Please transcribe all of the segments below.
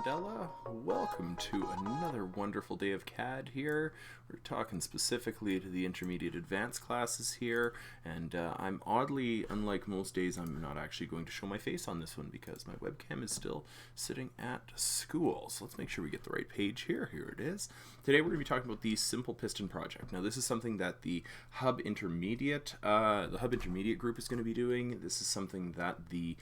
Mandela. Welcome to another wonderful day of CAD here. We're talking specifically to the intermediate advanced classes here, and I'm oddly, unlike most days, I'm not actually going to show my face on this one because my webcam is still sitting at school. So let's make sure we get the right page here. Here it is. Today we're going to be talking about the simple piston project. Now this is something that the Hub Intermediate group is going to be doing. This is something that the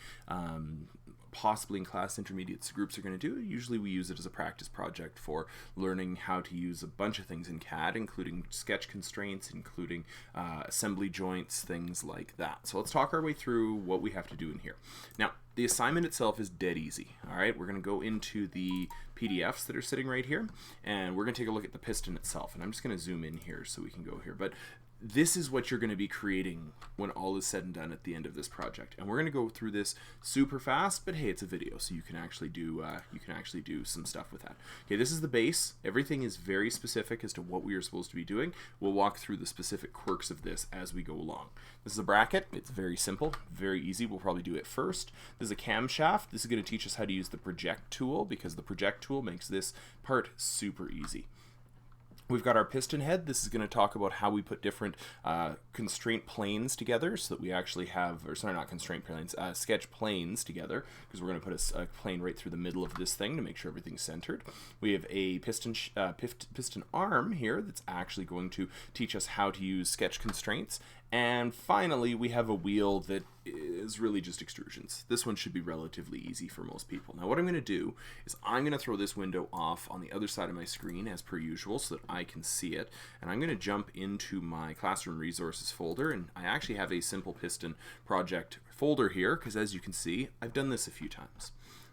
possibly in class intermediates groups are going to do. Usually we use it as a practice project for learning how to use a bunch of things in CAD, including sketch constraints, including assembly joints, things like that. So let's talk our way through what we have to do in here. Now, the assignment itself is dead easy. All right, we're going to go into the PDFs that are sitting right here, and we're going to take a look at the piston itself. And I'm just going to zoom in here so we can go here. But this is what you're going to be creating when all is said and done at the end of this project. And we're going to go through this super fast, but hey, it's a video, so you can actually do some stuff with that. Okay, this is the base. Everything is very specific as to what we are supposed to be doing. We'll walk through the specific quirks of this as we go along. This is a bracket. It's very simple, very easy. We'll probably do it first. This is a camshaft. This is going to teach us how to use the project tool, because the project tool makes this part super easy. We've got our piston head. This is going to talk about how we put different constraint planes together so that we actually have, or sorry, not constraint planes, sketch planes together, because we're going to put a plane right through the middle of this thing to make sure everything's centered. We have a piston arm here that's actually going to teach us how to use sketch constraints. And finally, we have a wheel that is really just extrusions. This one should be relatively easy for most people. Now what I'm going to do is I'm going to throw this window off on the other side of my screen as per usual so that I can see it. And I'm going to jump into my classroom resources folder, and I actually have a simple piston project folder here because, as you can see, I've done this a few times.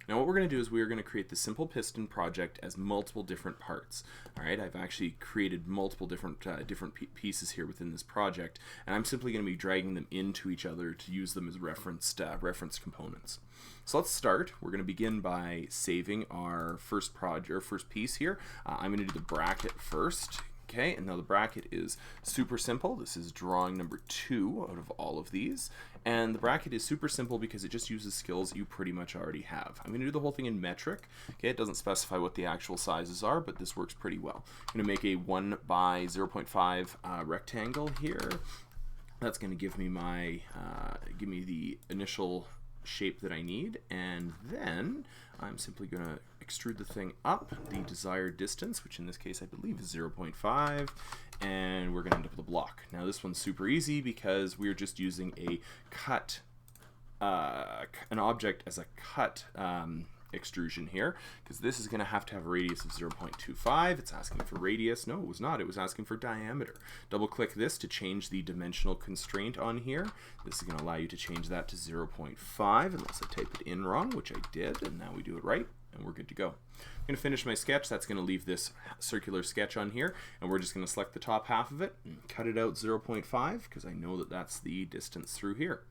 Now what we're going to do is we are going to create the simple piston project as multiple different parts. All right, I've actually created multiple different pieces here within this project, and I'm simply going to be dragging them into each other to use them as reference components. So let's start. We're going to begin by saving our first piece here. I'm going to do the bracket first. Okay, and now the bracket is super simple. This is drawing number 2 out of all of these. And the bracket is super simple because it just uses skills you pretty much already have. I'm going to do the whole thing in metric. Okay, it doesn't specify what the actual sizes are, but this works pretty well. I'm going to make a 1 by 0.5 rectangle here. That's going to give me the initial shape that I need, and then I'm simply going to extrude the thing up the desired distance, which in this case I believe is 0.5, and we're going to end up with a block. Now this one's super easy because we're just using a cut, an object as a cut extrusion here, because this is going to have a radius of 0.25. It's asking for radius. No, it was not. It was asking for diameter. Double click this to change the dimensional constraint on here. This is going to allow you to change that to 0.5 unless I type it in wrong, which I did, and now we do it right, and we're good to go. I'm going to finish my sketch. That's going to leave this circular sketch on here, and we're just going to select the top half of it and cut it out 0.5 because I know that that's the distance through here.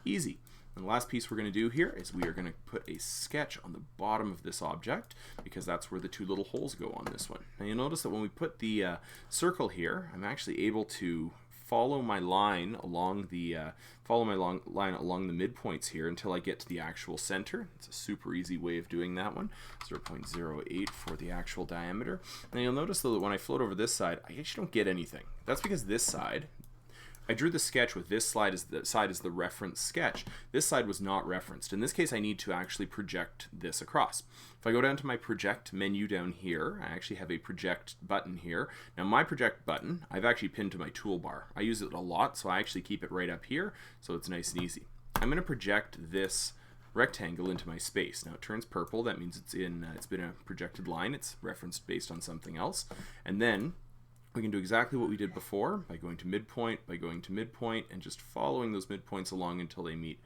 Easy. And the last piece we're going to do here is we are going to put a sketch on the bottom of this object, because that's where the 2 little holes go on this one. Now you'll notice that when we put the circle here, I'm actually able to follow my line along the midpoints here until I get to the actual center. It's a super easy way of doing that one. 0.08 for the actual diameter. Now you'll notice though that when I float over this side, I actually don't get anything. That's because this side, I drew the sketch with this side as the reference sketch. This side was not referenced. In this case, I need to actually project this across. If I go down to my project menu down here, I actually have a project button here. Now my project button, I've actually pinned to my toolbar. I use it a lot, so I actually keep it right up here, so it's nice and easy. I'm going to project this rectangle into my space. Now it turns purple. That means it's been a projected line. It's referenced based on something else. And then we can do exactly what we did before by going to midpoint, and just following those midpoints along until they meet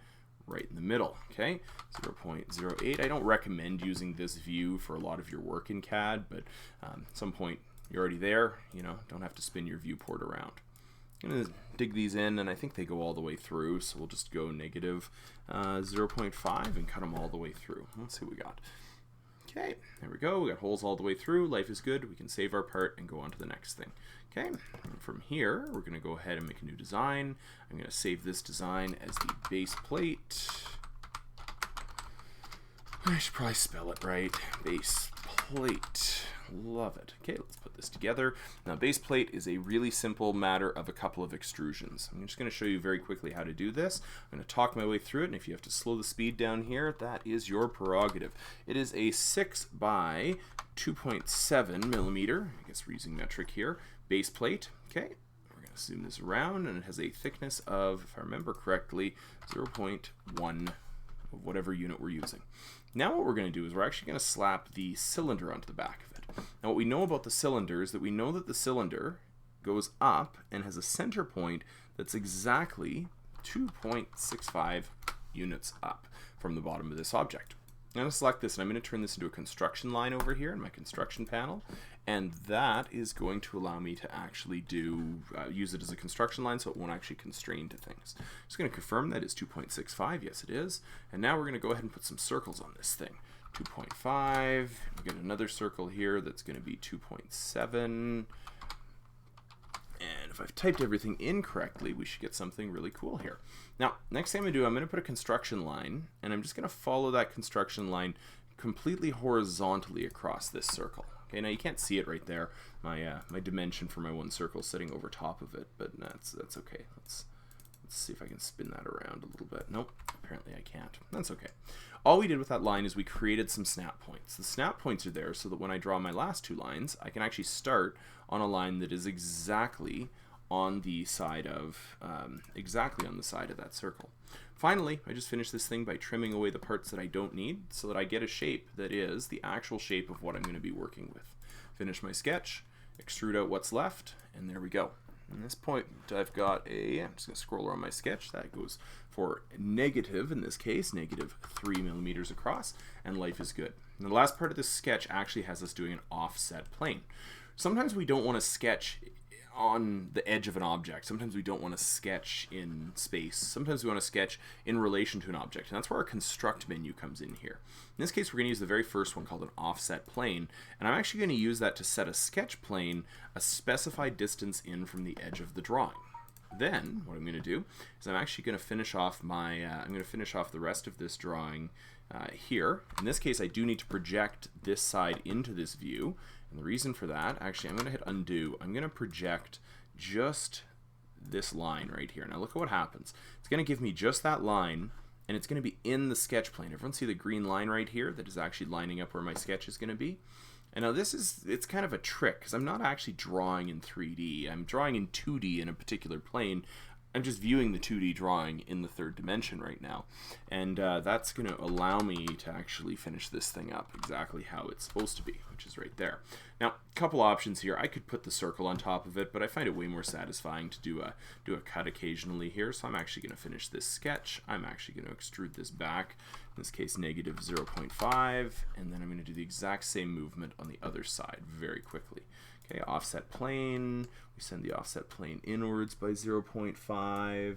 right in the middle. Okay, 0.08. I don't recommend using this view for a lot of your work in CAD, but at some point you're already there, don't have to spin your viewport around. I'm going to dig these in, and I think they go all the way through, so we'll just go negative 0.5 and cut them all the way through. Let's see what we got. Okay, there we go. We got holes all the way through. Life is good. We can save our part and go on to the next thing. Okay, and from here, we're going to go ahead and make a new design. I'm going to save this design as the base plate. I should probably spell it right. Base plate. Love it. Okay, let's put this together. Now, base plate is a really simple matter of a couple of extrusions. I'm just going to show you very quickly how to do this. I'm going to talk my way through it, and if you have to slow the speed down here, that is your prerogative. It is a 6 by 2.7 millimeter, I guess we're using metric here, base plate. Okay, we're going to zoom this around, and it has a thickness of, if I remember correctly, 0.1 of whatever unit we're using. Now what we're going to do is we're actually going to slap the cylinder onto the back of it. Now what we know about the cylinder is that we know that the cylinder goes up and has a center point that's exactly 2.65 units up from the bottom of this object. I'm going to select this and I'm going to turn this into a construction line over here in my construction panel, and that is going to allow me to actually use it as a construction line so it won't actually constrain to things. Just going to confirm that is 2.65, yes it is, and now we're going to go ahead and put some circles on this thing. 2.5, we get another circle here that's going to be 2.7, and if I've typed everything incorrectly, we should get something really cool here. Now, next thing I'm going to do, I'm going to put a construction line, and I'm just going to follow that construction line completely horizontally across this circle. Okay, now you can't see it right there. My dimension for my one circle is sitting over top of it, but that's okay. Let's see if I can spin that around a little bit. Nope, apparently I can't. That's okay. All we did with that line is we created some snap points. The snap points are there so that when I draw my last two lines, I can actually start on a line that is exactly on the side of that circle. Finally, I just finished this thing by trimming away the parts that I don't need so that I get a shape that is the actual shape of what I'm going to be working with. Finish my sketch, extrude out what's left, and there we go. At this point, I'm just going to scroll around my sketch. That goes for negative, in this case, negative 3 millimeters across, and life is good. And the last part of this sketch actually has us doing an offset plane. Sometimes we don't want to sketch on the edge of an object. Sometimes we don't want to sketch in space. Sometimes we want to sketch in relation to an object, and that's where our construct menu comes in here. In this case, we're going to use the very first one called an offset plane, and I'm actually going to use that to set a sketch plane a specified distance in from the edge of the drawing. Then what I'm going to do is I'm actually going to finish off the rest of this drawing here. In this case, I do need to project this side into this view. And the reason for that, actually, I'm going to hit undo. I'm going to project just this line right here. Now look at what happens. It's going to give me just that line, and it's going to be in the sketch plane. Everyone see the green line right here that is actually lining up where my sketch is going to be? And now it's kind of a trick because I'm not actually drawing in 3D. I'm drawing in 2D in a particular plane. I'm just viewing the 2D drawing in the third dimension right now. And that's going to allow me to actually finish this thing up exactly how it's supposed to be, which is right there. Now, a couple options here. I could put the circle on top of it, but I find it way more satisfying to do a cut occasionally here. So I'm actually going to finish this sketch. I'm actually going to extrude this back, in this case negative 0.5, and then I'm going to do the exact same movement on the other side very quickly. Okay, offset plane, we send the offset plane inwards by 0.5.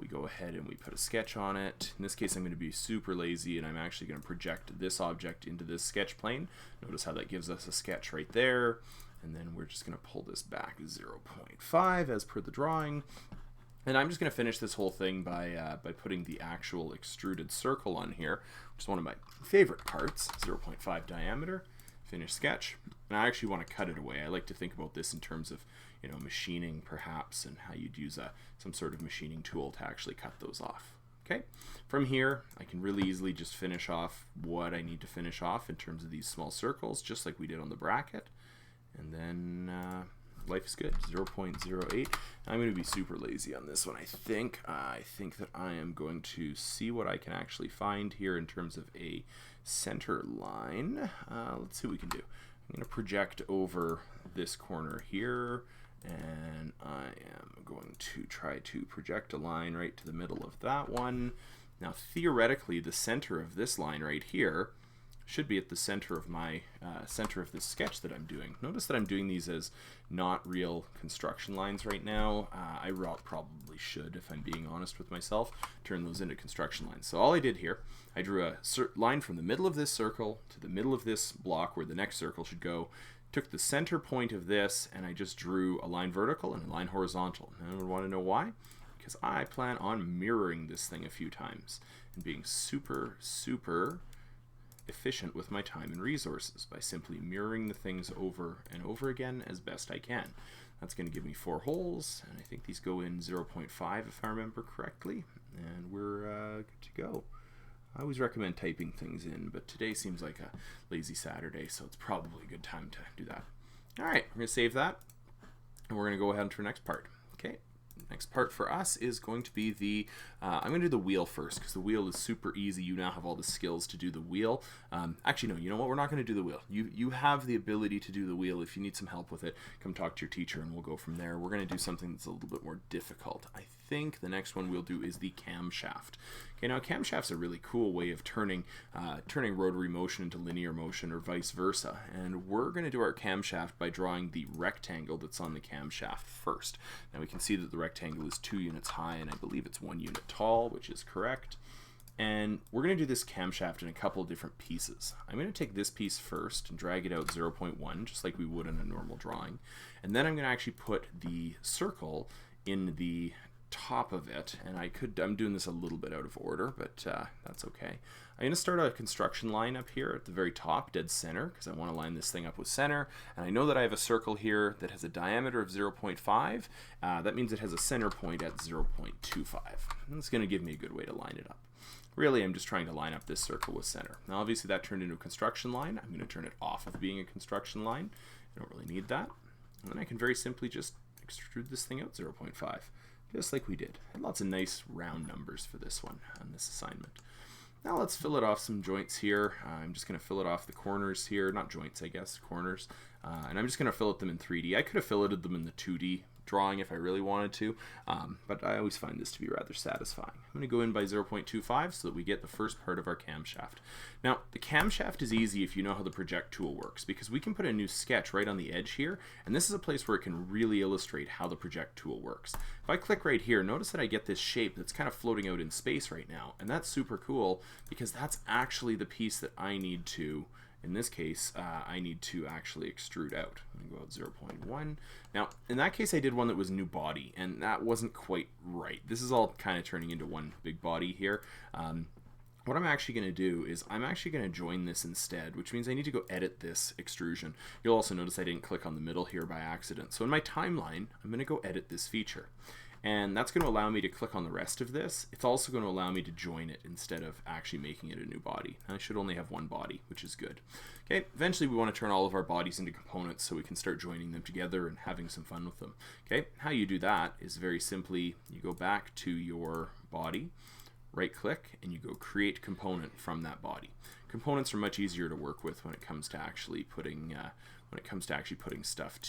We go ahead and we put a sketch on it. In this case, I'm going to be super lazy, and I'm actually going to project this object into this sketch plane. Notice how that gives us a sketch right there. And then we're just going to pull this back 0.5 as per the drawing. And I'm just going to finish this whole thing by putting the actual extruded circle on here, which is one of my favorite parts, 0.5 diameter. Finish sketch, and I actually want to cut it away. I like to think about this in terms of, you know, machining perhaps, and how you'd use some sort of machining tool to actually cut those off. Okay, from here I can really easily just finish off what I need to finish off in terms of these small circles, just like we did on the bracket, and then life is good. 0.08. I'm going to be super lazy on this one. I think that I am going to see what I can actually find here in terms of a center line. Let's see what we can do. I'm going to project over this corner here, and I am going to try to project a line right to the middle of that one. Now theoretically, the center of this line right here should be at the center of my center of this sketch that I'm doing. Notice that I'm doing these as not real construction lines right now. I probably should, if I'm being honest with myself, turn those into construction lines. So all I did here, I drew a line from the middle of this circle to the middle of this block where the next circle should go, took the center point of this, and I just drew a line vertical and a line horizontal. And I want to know why? Because I plan on mirroring this thing a few times and being super, super efficient with my time and resources by simply mirroring the things over and over again as best I can. That's going to give me 4 holes, and I think these go in 0.5 if I remember correctly, and we're good to go. I always recommend typing things in, but today seems like a lazy Saturday, so it's probably a good time to do that. All right, we're going to save that, and we're going to go ahead to our next part. Okay. Next part for us is going to be the, I'm going to do the wheel first because the wheel is super easy. You now have all the skills to do the wheel. Actually, no, you know what? We're not going to do the wheel. You have the ability to do the wheel. If you need some help with it, come talk to your teacher and we'll go from there. We're going to do something that's a little bit more difficult. I think the next one we'll do is the camshaft. Okay, now a camshaft's a really cool way of turning rotary motion into linear motion or vice versa. And we're going to do our camshaft by drawing the rectangle that's on the camshaft first. Now we can see that the rectangle is 2 units high and I believe it's 1 unit tall, which is correct. And we're going to do this camshaft in a couple of different pieces. I'm going to take this piece first and drag it out 0.1 just like we would in a normal drawing. And then I'm going to actually put the circle in the top of it, and I'm doing this a little bit out of order, but that's okay. I'm going to start a construction line up here at the very top, dead center, because I want to line this thing up with center, and I know that I have a circle here that has a diameter of 0.5. That means it has a center point at 0.25. That's going to give me a good way to line it up. Really, I'm just trying to line up this circle with center. Now obviously that turned into a construction line. I'm going to turn it off of being a construction line. I don't really need that. And then I can very simply just extrude this thing out 0.5. Just like we did. And lots of nice round numbers for this one on this assignment. Now let's fill it off some joints here. I'm just going to fill it off the corners here. Not joints, I guess, corners. And I'm just going to fillet them in 3D. I could have filleted them in the 2D drawing if I really wanted to, but I always find this to be rather satisfying. I'm going to go in by 0.25 so that we get the first part of our camshaft. Now, the camshaft is easy if you know how the project tool works, because we can put a new sketch right on the edge here, and this is a place where it can really illustrate how the project tool works. If I click right here, notice that I get this shape that's kind of floating out in space right now, and that's super cool because that's actually the piece that I need to, in this case, I need to actually extrude out. I'm going to go out 0.1. Now, in that case, I did one that was new body, and that wasn't quite right. This is all kind of turning into one big body here. What I'm actually going to do is I'm actually going to join this instead, which means I need to go edit this extrusion. You'll also notice I didn't click on the middle here by accident. So in my timeline, I'm going to go edit this feature. And that's going to allow me to click on the rest of this. It's also going to allow me to join it instead of actually making it a new body. I should only have one body, which is good. Okay, eventually we want to turn all of our bodies into components so we can start joining them together and having some fun with them. Okay, how you do that is very simply, you go back to your body, right click, and you go create component from that body. Components are much easier to work with when it comes to actually putting stuff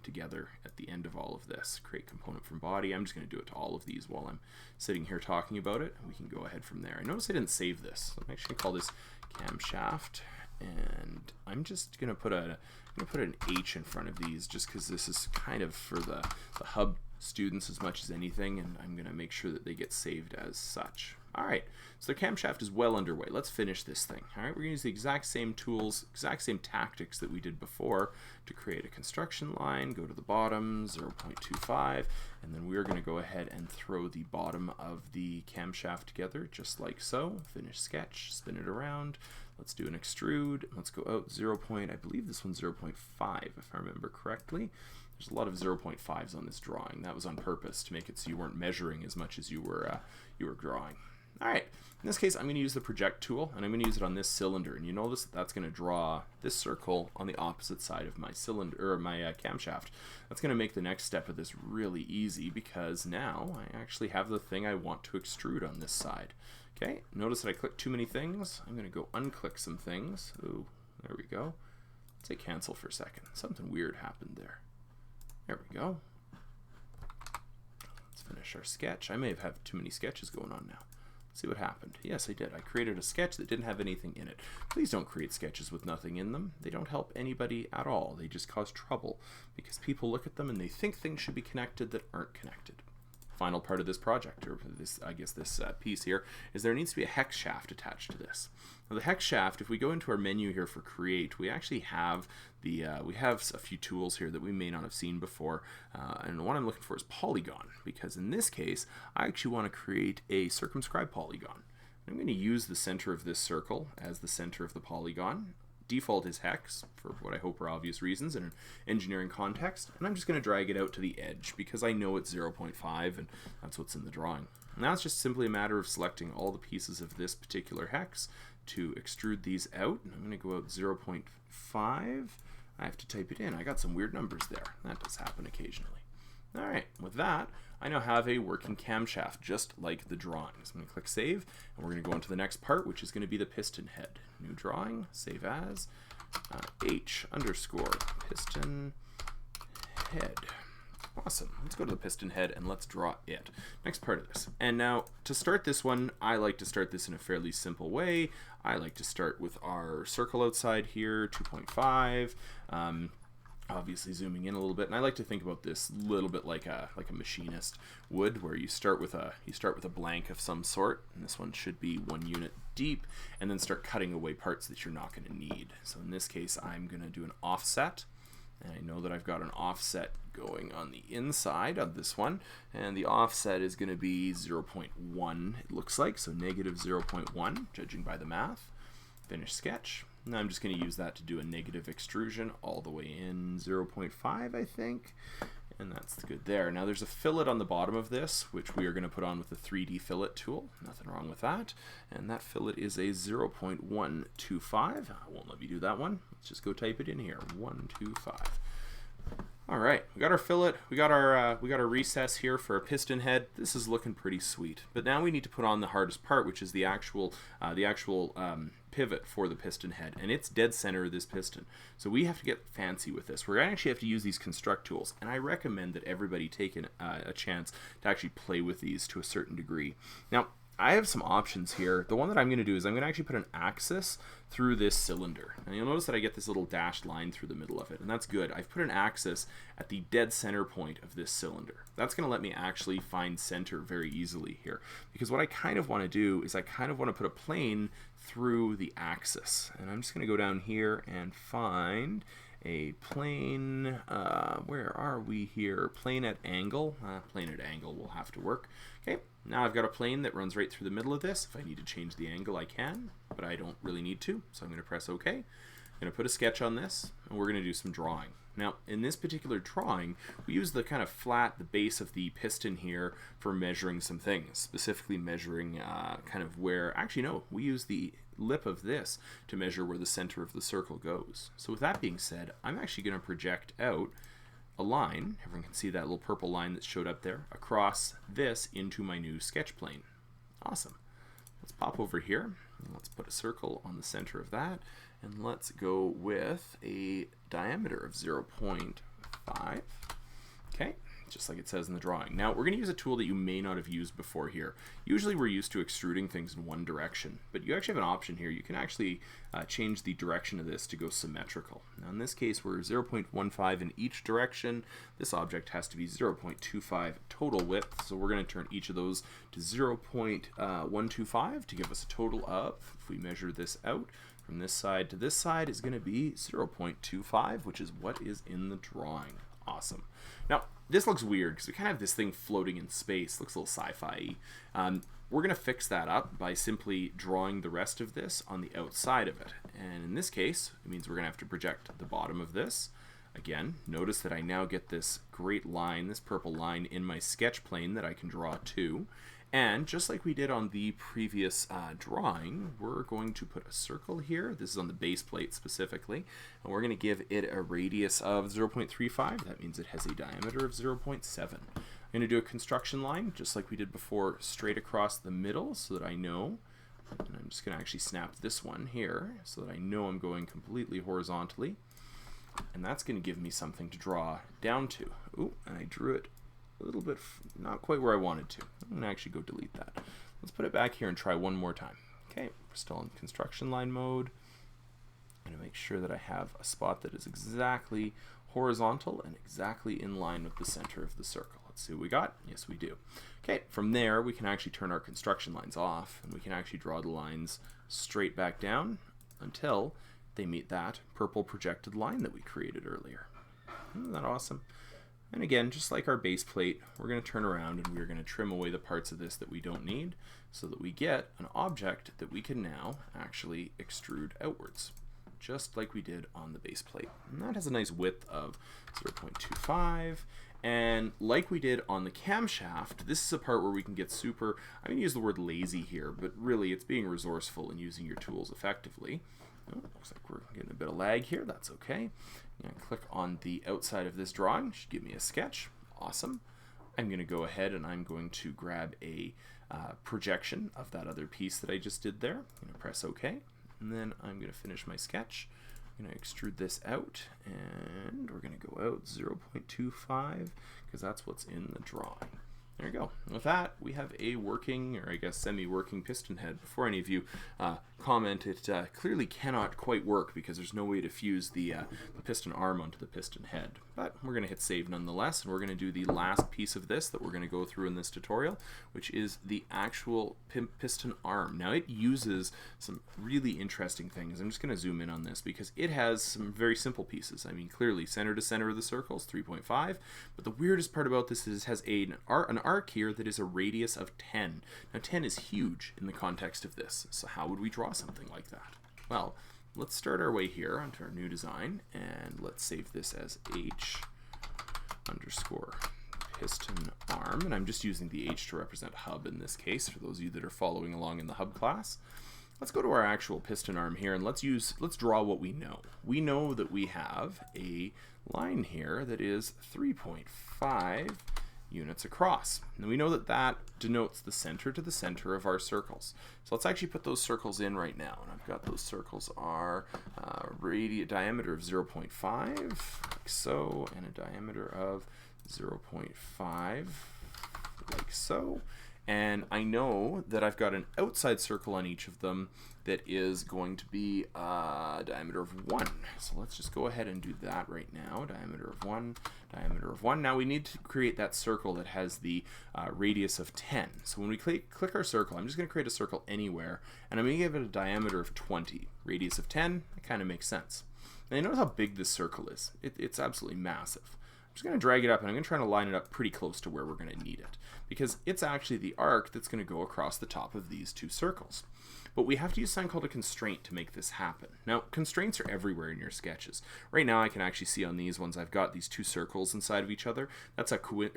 together at the end of all of this. Create component from body. I'm just going to do it to all of these while I'm sitting here talking about it. We can go ahead from there. I notice I didn't save this. So I'm actually going to call this camshaft, and I'm just going to put an H in front of these just because this is kind of for the hub students as much as anything, and I'm going to make sure that they get saved as such. Alright, so the camshaft is well underway. Let's finish this thing. Alright, we're going to use the exact same tools, exact same tactics that we did before to create a construction line. Go to the bottom, 0.25, and then we're going to go ahead and throw the bottom of the camshaft together, just like so. Finish sketch, spin it around. Let's do an extrude. Let's go out I believe this one's 0.5 if I remember correctly. There's a lot of 0.5s on this drawing. That was on purpose to make it so you weren't measuring as much as you were drawing. Alright, in this case I'm going to use the project tool, and I'm going to use it on this cylinder, and you notice that that's going to draw this circle on the opposite side of my cylinder, or my camshaft. That's going to make the next step of this really easy because now I actually have the thing I want to extrude on this side. Okay, notice that I clicked too many things. I'm going to go unclick some things. Ooh, there we go. Let's say cancel for a second. Something weird happened there. There we go. Let's finish our sketch. I may have had too many sketches going on now. Let's see what happened. Yes, I did. I created a sketch that didn't have anything in it. Please don't create sketches with nothing in them. They don't help anybody at all. They just cause trouble because people look at them and they think things should be connected that aren't connected. Final part of this project, or this, I guess this piece here, is there needs to be a hex shaft attached to this. Now the hex shaft, if we go into our menu here for create, we actually have we have a few tools here that we may not have seen before, and the one I'm looking for is polygon, because in this case I actually want to create a circumscribed polygon. I'm going to use the center of this circle as the center of the polygon. Default is hex, for what I hope are obvious reasons in an engineering context, and I'm just going to drag it out to the edge because I know it's 0.5 and that's what's in the drawing. Now it's just simply a matter of selecting all the pieces of this particular hex to extrude these out. I'm going to go out 0.5. I have to type it in. I got some weird numbers there. That does happen occasionally. Alright, with that, I now have a working camshaft, just like the drawings. I'm going to click Save, and we're going to go on to the next part, which is going to be the piston head. New drawing, save as, H_piston head. Awesome. Let's go to the piston head and let's draw it. Next part of this. And now, to start this one, I like to start this in a fairly simple way. I like to start with our circle outside here, 2.5. Obviously zooming in a little bit, and I like to think about this a little bit like a machinist would, where you start with a blank of some sort, and this one should be 1 unit deep, and then start cutting away parts that you're not going to need. So in this case, I'm going to do an offset, and I know that I've got an offset going on the inside of this one, and the offset is going to be 0.1, it looks like, so negative 0.1, judging by the math. Finish sketch. Now I'm just going to use that to do a negative extrusion all the way in 0.5, I think, and that's good there. Now there's a fillet on the bottom of this, which we are going to put on with the 3D fillet tool. Nothing wrong with that. And that fillet is a 0.125. I won't let me do that one. Let's just go type it in here, 125. All right, we got our fillet, we got our recess here for a piston head. This is looking pretty sweet. But now we need to put on the hardest part, which is the actual pivot for the piston head, and it's dead center of this piston. So we have to get fancy with this. We're going to actually have to use these construct tools, and I recommend that everybody take a chance to actually play with these to a certain degree. Now, I have some options here. The one that I'm going to do is I'm going to actually put an axis through this cylinder. And you'll notice that I get this little dashed line through the middle of it, and that's good. I've put an axis at the dead center point of this cylinder. That's going to let me actually find center very easily here. Because what I kind of want to do is I kind of want to put a plane through the axis. And I'm just going to go down here and find a plane. Where are we here? Plane at angle. Plane at angle will have to work. Okay, now I've got a plane that runs right through the middle of this. If I need to change the angle, I can, but I don't really need to, so I'm going to press OK. I'm going to put a sketch on this, and we're going to do some drawing. Now, in this particular drawing, we use the kind of the base of the piston here for measuring some things, specifically measuring kind of where, actually no, we use the lip of this to measure where the center of the circle goes. So with that being said, I'm actually going to project out a line, everyone can see that little purple line that showed up there, across this into my new sketch plane. Awesome. Let's pop over here, and let's put a circle on the center of that, and let's go with a diameter of 0.5. Okay, just like it says in the drawing. Now we're going to use a tool that you may not have used before here. Usually we're used to extruding things in one direction, but you actually have an option here. You can actually change the direction of this to go symmetrical. Now in this case we're 0.15 in each direction. This object has to be 0.25 total width, so we're going to turn each of those to 0.125 to give us a total of, if we measure this out, from this side to this side is going to be 0.25, which is what is in the drawing. Awesome. Now, this looks weird because we kind of have this thing floating in space. Looks a little sci-fi-y. We're going to fix that up by simply drawing the rest of this on the outside of it. And in this case, it means we're going to have to project the bottom of this. Again, notice that I now get this great line, this purple line in my sketch plane that I can draw to. And just like we did on the previous drawing, we're going to put a circle here. This is on the base plate specifically. And we're going to give it a radius of 0.35. That means it has a diameter of 0.7. I'm going to do a construction line, just like we did before, straight across the middle so that I know. And I'm just going to actually snap this one here so that I know I'm going completely horizontally. And that's going to give me something to draw down to. Ooh, and I drew it a little bit, not quite where I wanted to. I'm going to actually go delete that. Let's put it back here and try one more time. Okay, we're still in construction line mode. I'm going to make sure that I have a spot that is exactly horizontal and exactly in line with the center of the circle. Let's see what we got. Yes, we do. Okay, from there we can actually turn our construction lines off, and we can actually draw the lines straight back down until they meet that purple projected line that we created earlier. Isn't that awesome? And again, just like our base plate, we're going to turn around and we're going to trim away the parts of this that we don't need so that we get an object that we can now actually extrude outwards, just like we did on the base plate. And that has a nice width of 0.25. And like we did on the camshaft, this is a part where we can get super, I'm going to use the word lazy here, but really it's being resourceful and using your tools effectively. Oh, looks like we're getting a bit of lag here. That's okay. I'm going to click on the outside of this drawing. It should give me a sketch. Awesome. I'm going to go ahead and I'm going to grab a projection of that other piece that I just did there. I'm going to press OK. And then I'm going to finish my sketch. I'm going to extrude this out, and we're going to go out 0.25 because that's what's in the drawing. There you go. With that, we have a working, or I guess semi-working piston head. Before any of you comment, it clearly cannot quite work because there's no way to fuse the piston arm onto the piston head. But we're going to hit save nonetheless, and we're going to do the last piece of this that we're going to go through in this tutorial, which is the actual piston arm. Now it uses some really interesting things. I'm just going to zoom in on this because it has some very simple pieces. I mean, clearly center to center of the circles, 3.5, but the weirdest part about this is it has an arc here that is a radius of 10. Now 10 is huge in the context of this, so how would we draw something like that? Well, let's start our way here onto our new design, and let's save this as H_piston arm, and I'm just using the H to represent hub in this case for those of you that are following along in the hub class. Let's go to our actual piston arm here, and let's draw what we know. We know that we have a line here that is 3.5 units across. And we know that that denotes the center to the center of our circles. So let's actually put those circles in right now. And I've got those circles are diameter of 0.5, like so, and a diameter of 0.5, like so. And I know that I've got an outside circle on each of them that is going to be a diameter of 1. So let's just go ahead and do that right now. Diameter of 1, diameter of 1. Now we need to create that circle that has the radius of 10. So when we click our circle, I'm just going to create a circle anywhere, and I'm going to give it a diameter of 20. Radius of 10, that kind of makes sense. Now you notice how big this circle is. It's absolutely massive. I'm just going to drag it up, and I'm going to try to line it up pretty close to where we're going to need it, because it's actually the arc that's going to go across the top of these two circles. But we have to use something called a constraint to make this happen. Now, constraints are everywhere in your sketches. Right now, I can actually see on these ones, I've got these two circles inside of each other. That's what's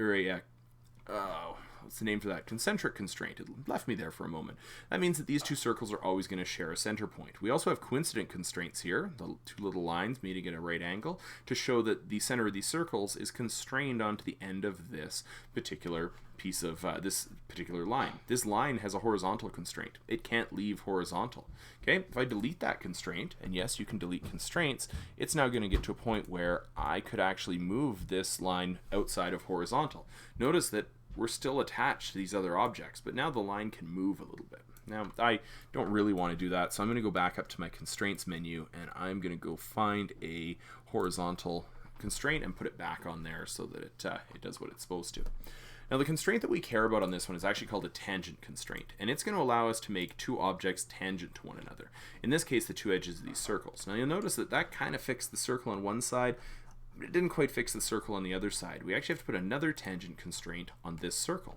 the name for that? Concentric constraint. It left me there for a moment. That means that these two circles are always going to share a center point. We also have coincident constraints here, the two little lines meeting at a right angle, to show that the center of these circles is constrained onto the end of this particular piece of this particular line. This line has a horizontal constraint. It can't leave horizontal. Okay, if I delete that constraint, and yes, you can delete constraints, it's now going to get to a point where I could actually move this line outside of horizontal. Notice that we're still attached to these other objects, but now the line can move a little bit. Now, I don't really want to do that, so I'm going to go back up to my constraints menu, and I'm going to go find a horizontal constraint and put it back on there so that it does what it's supposed to. Now, the constraint that we care about on this one is actually called a tangent constraint, and it's going to allow us to make two objects tangent to one another. In this case, the two edges of these circles. Now, you'll notice that that kind of fixed the circle on one side, but it didn't quite fix the circle on the other side. We actually have to put another tangent constraint on this circle.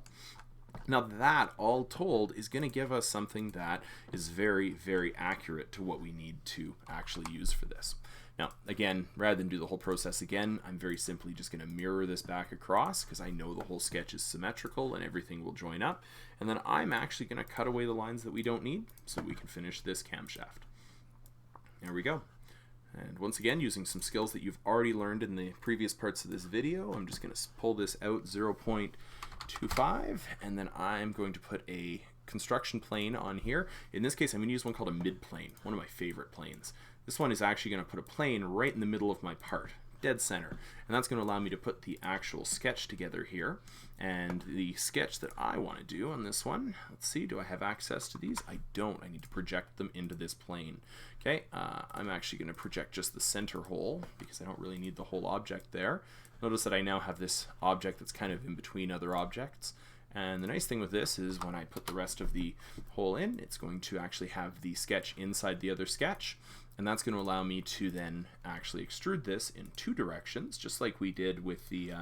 Now that, all told, is going to give us something that is very, very accurate to what we need to actually use for this. Now, again, rather than do the whole process again, I'm very simply just going to mirror this back across because I know the whole sketch is symmetrical and everything will join up. And then I'm actually going to cut away the lines that we don't need so we can finish this camshaft. There we go. And once again, using some skills that you've already learned in the previous parts of this video, I'm just going to pull this out 0.25, and then I'm going to put a construction plane on here. In this case, I'm going to use one called a mid-plane, one of my favorite planes. This one is actually going to put a plane right in the middle of my part, dead center. And that's going to allow me to put the actual sketch together here. And the sketch that I want to do on this one, let's see, do I have access to these? I don't. I need to project them into this plane. Okay, I'm actually going to project just the center hole because I don't really need the whole object there. Notice that I now have this object that's kind of in between other objects. And the nice thing with this is when I put the rest of the hole in, it's going to actually have the sketch inside the other sketch. And that's going to allow me to then actually extrude this in two directions, just like we did with the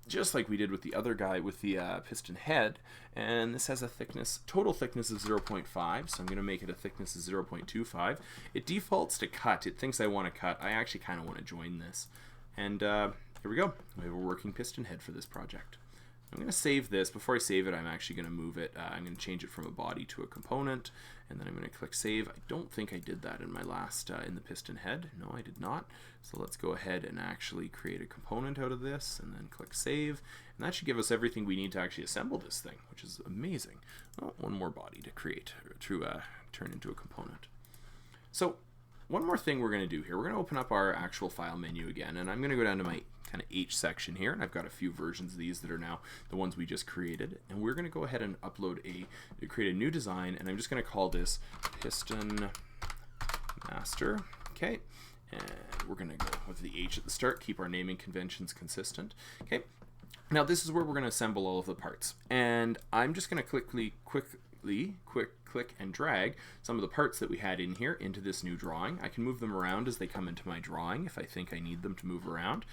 just like we did with the other guy with the piston head, and this has a total thickness of 0.5, so I'm going to make it a thickness of 0.25. It defaults to cut. It thinks I want to cut. I actually kind of want to join this. And here we go. We have a working piston head for this project. I'm going to save this. Before I save it, I'm actually going to move it. I'm going to change it from a body to a component, and then I'm going to click save. I don't think I did that in my last, in the piston head. No, I did not. So let's go ahead and actually create a component out of this, and then click save. And that should give us everything we need to actually assemble this thing, which is amazing. Oh, one more body to create, or to turn into a component. So one more thing we're going to do here. We're going to open up our actual file menu again, and I'm going to go down to my kind of H section here, and I've got a few versions of these that are now the ones we just created, and we're going to go ahead and create a new design, and I'm just going to call this Piston Master. Okay, and we're going to go with the H at the start, keep our naming conventions consistent. Okay, now this is where we're going to assemble all of the parts, and I'm just going to click and drag some of the parts that we had in here into this new drawing. I can move them around as they come into my drawing if I think I need them to move around.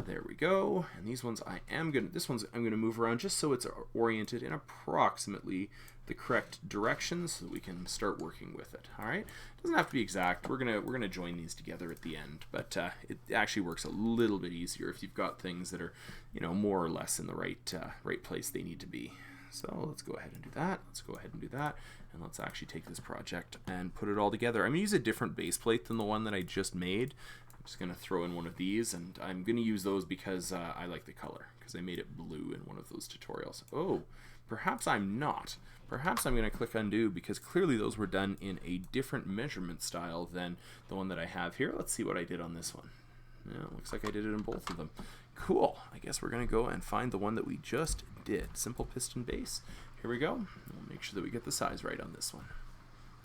There we go. And these ones I'm going to move around just so it's oriented in approximately the correct direction so that we can start working with it. All right. It doesn't have to be exact. We're gonna join these together at the end, but it actually works a little bit easier if you've got things that are, you know, more or less in the right place they need to be. So let's go ahead and do that. Let's go ahead and do that. And let's actually take this project and put it all together. I'm going to use a different base plate than the one that I just made. I'm just going to throw in one of these, and I'm going to use those because I like the color, because I made it blue in one of those tutorials. Oh, perhaps I'm not. Perhaps I'm going to click undo because clearly those were done in a different measurement style than the one that I have here. Let's see what I did on this one. Yeah, it looks like I did it in both of them. Cool. I guess we're going to go and find the one that we just did. Simple piston base. Here we go. We'll make sure that we get the size right on this one.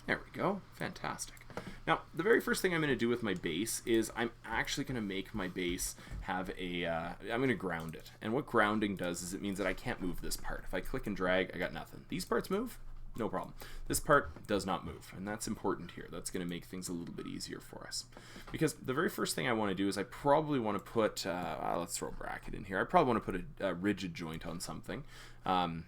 There we go. Fantastic. Now, the very first thing I'm going to do with my base is I'm actually going to make my base have I'm going to ground it. And what grounding does is it means that I can't move this part. If I click and drag, I got nothing. These parts move. No problem. This part does not move, and that's important here. That's going to make things a little bit easier for us. Because the very first thing I want to do is I probably want to put, let's throw a bracket in here. I probably want to put a rigid joint on something. I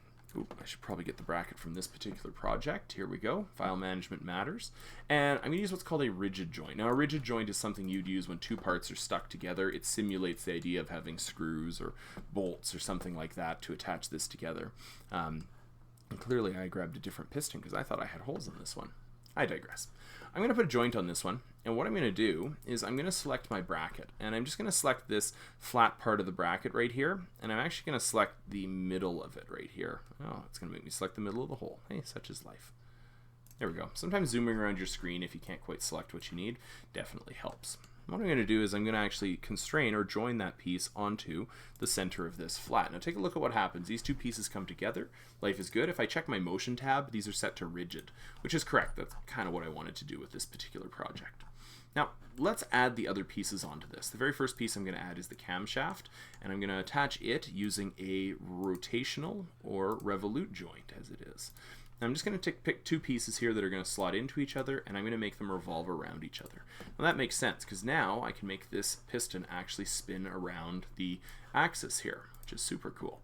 should probably get the bracket from this particular project. Here we go. File management matters. And I'm going to use what's called a rigid joint. Now, a rigid joint is something you'd use when two parts are stuck together. It simulates the idea of having screws or bolts or something like that to attach this together. And clearly I grabbed a different piston because I thought I had holes in this one. I digress. I'm going to put a joint on this one, and what I'm going to do is I'm going to select my bracket, and I'm just going to select this flat part of the bracket right here, and I'm actually going to select the middle of it right here. Oh, it's going to make me select the middle of the hole. Hey, such is life. There we go. Sometimes zooming around your screen if you can't quite select what you need definitely helps. What I'm going to do is I'm going to actually constrain or join that piece onto the center of this flat. Now take a look at what happens. These two pieces come together. Life is good. If I check my motion tab, these are set to rigid, which is correct. That's kind of what I wanted to do with this particular project. Now let's add the other pieces onto this. The very first piece I'm going to add is the camshaft, and I'm going to attach it using a rotational or revolute joint as it is. I'm just going to pick two pieces here that are going to slot into each other, and I'm going to make them revolve around each other. Now that makes sense because now I can make this piston actually spin around the axis here, which is super cool.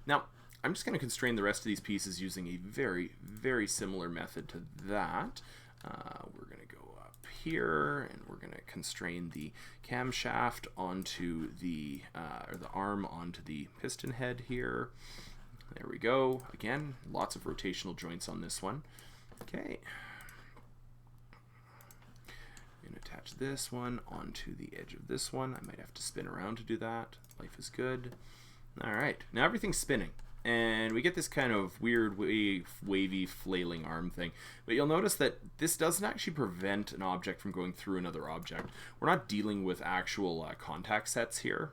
Now I'm just going to constrain the rest of these pieces using a very, very similar method to that. We're going to go up here, and we're going to constrain the camshaft onto the arm onto the piston head here. There we go. Again, lots of rotational joints on this one. Okay. I'm going to attach this one onto the edge of this one. I might have to spin around to do that. Life is good. All right. Now everything's spinning. And we get this kind of weird, wavy, flailing arm thing. But you'll notice that this doesn't actually prevent an object from going through another object. We're not dealing with actual contact sets here.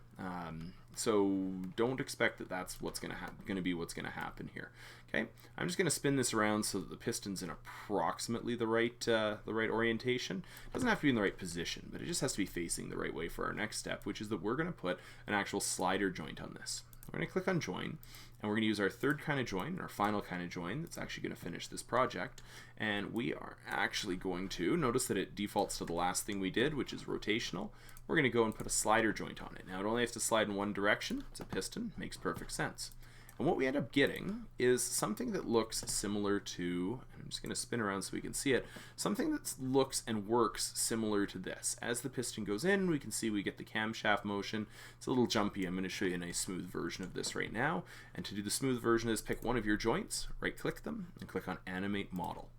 So don't expect that that's what's going to be what's going to happen here. Okay, I'm just going to spin this around so that the piston's in approximately the right orientation. It doesn't have to be in the right position, but it just has to be facing the right way for our next step, which is that we're going to put an actual slider joint on this. We're going to click on join, And we're going to use our third kind of join, our final kind of join that's actually going to finish this project. And we are actually going to, notice that it defaults to the last thing we did, which is rotational. We're going to go and put a slider joint on it. Now it only has to slide in one direction. It's a piston, makes perfect sense. And what we end up getting is something that looks similar to, I'm just going to spin around so we can see it, something that looks and works similar to this. As the piston goes in, we can see we get the camshaft motion. It's a little jumpy. I'm going to show you a nice smooth version of this right now. And to do the smooth version is pick one of your joints, right-click them, and click on Animate Model.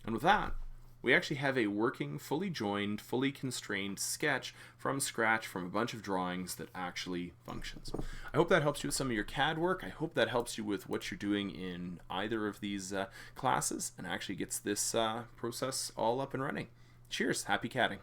And with that, we actually have a working, fully joined, fully constrained sketch from scratch from a bunch of drawings that actually functions. I hope that helps you with some of your CAD work. I hope that helps you with what you're doing in either of these classes and actually gets this process all up and running. Cheers, happy CADing.